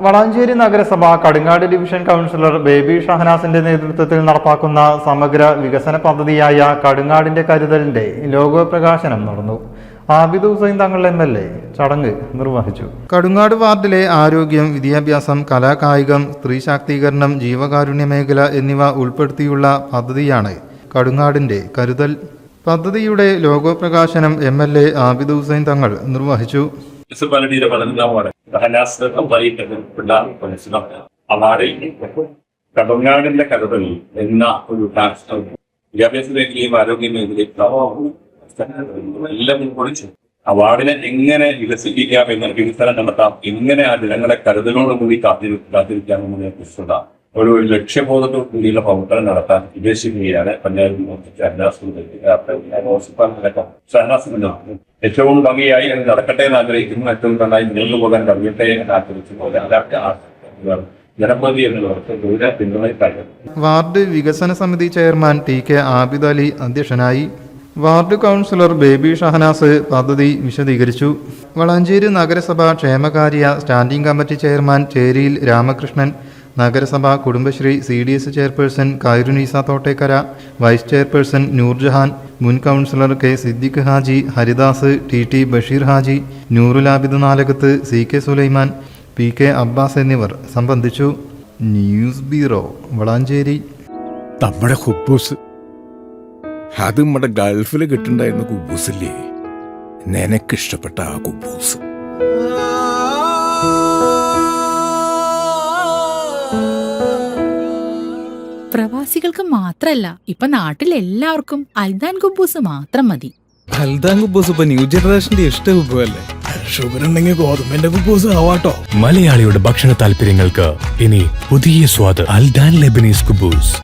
വളാഞ്ചേരി നഗരസഭ കടുങ്ങാട് division councillor baby ഷഹനാസിന്റെ നേതൃത്വത്തിൽ നടപ്പാക്കുന്ന സമഗ്ര വികസന പദ്ധതിയായ കടുങ്ങാടിന്റെ കരുതലിന്റെ ലോഗോ പ്രകാശനം നടന്നു. ആബിദ് ഹുസൈൻ തങ്ങൾ MLA ചടങ്ങ് നിർവഹിച്ചു. കടുങ്ങാട് വാർഡിലെ ആരോഗ്യം, വിദ്യാഭ്യാസം, കലാകായികം, സ്ത്രീ ശാക്തീകരണം, ജീവകാരുണ്യ മേഖല എന്നിവ ഉൾപ്പെടുത്തിയുള്ള പദ്ധതിയാണ് കടുങ്ങാടിന്റെ കരുതൽ. പദ്ധതിയുടെ ലോഗോ പ്രകാശനം MLA ആബിദ് ഹുസൈൻ തങ്ങൾ നിർവഹിച്ചു. മുനിസിപ്പാലിറ്റിയുടെ 11ാം വാർഡ് ഷഹനാസ് അവാർഡിൽ കടുങ്ങാടിന്റെ കരുതൽ എന്ന ഒരു വിദ്യാഭ്യാസ മേഖലയും ആരോഗ്യ മേഖലയും എല്ലാം ഉൾക്കൊള്ളിച്ചു. അവാർഡിനെ എങ്ങനെ വികസിപ്പിക്കാം, എങ്ങനെ വികസനം നടത്താം, എങ്ങനെ ആ ജനങ്ങളെ കരുതലോടുകൂടി കാത്തിരിക്കാമെന്നതിനെ കുറിച്ചുള്ള ഒരു ലക്ഷ്യബോധത്തോടു കൂടിയുള്ള പ്രവർത്തനം നടത്താൻ ഉദ്ദേശിക്കുകയാണ് പഞ്ചായത്ത് ഷഹനാസ്. ഏറ്റവും ഭംഗിയായി അത് നടക്കട്ടെ എന്ന് ആഗ്രഹിക്കുന്നു. ഏറ്റവും നന്നായി മുന്നോട്ട് പോകാൻ കഴിയട്ടെ എന്ന് ആഗ്രഹിച്ചുപോലെ എല്ലാവർക്കും ജനപ്രതി എന്നുള്ളവർക്ക് ദൂരെ പിന്തുണയിട്ടായിരുന്നു. വാർഡ് വികസന സമിതി ചെയർമാൻ TK ആബിദ് അലി അധ്യക്ഷനായി. വാർഡ് കൗൺസിലർ ബേബി ഷഹനാസ് പദ്ധതി വിശദീകരിച്ചു. വളാഞ്ചേരി നഗരസഭ ക്ഷേമകാര്യ സ്റ്റാൻഡിംഗ് കമ്മിറ്റി ചെയർമാൻ ചേരിയിൽ രാമകൃഷ്ണൻ, നഗരസഭ Kudumbashree CDS chairperson Khairunnisa Thottekkara, vice chairperson Noorjahan, മുൻ councillor K Siddique Haji, Haridas, TT Basheer Haji, Noorul Abid Nalakath, CK Sulaiman, PK Abbas എന്നിവർ സംബന്ധിച്ചു. News bureau, Valanchery. നമ്മുടെ കുബൂസ് അത് നമ്മുടെ ഗൾഫിൽ കിട്ടുണ്ടായിരുന്ന കുബൂസില്ലേ, നിനക്കിഷ്ടപ്പെട്ട ആ കുബൂസ്. പ്രവാസികൾക്ക് മാത്രല്ല, ഇപ്പൊ നാട്ടിൽ എല്ലാവർക്കും അൽദാൻ കുബൂസ് മാത്രം മതി. അൽദാൻ കുബൂസ് ഇപ്പൊ ന്യൂ ജനറേഷന്റെ ഇഷ്ട കുബുവല്ലേ. ഷുഗർ ഉണ്ടെങ്കിൽ ഗോതമ്പിന്റെ കുബൂസ് ആവാട്ടോ. മലയാളിയുടെ ഭക്ഷണ താല്പര്യങ്ങൾക്ക് ഇനി പുതിയ സ്വാദ്. അൽദാൻ ലെബനീസ് കുബൂസ്.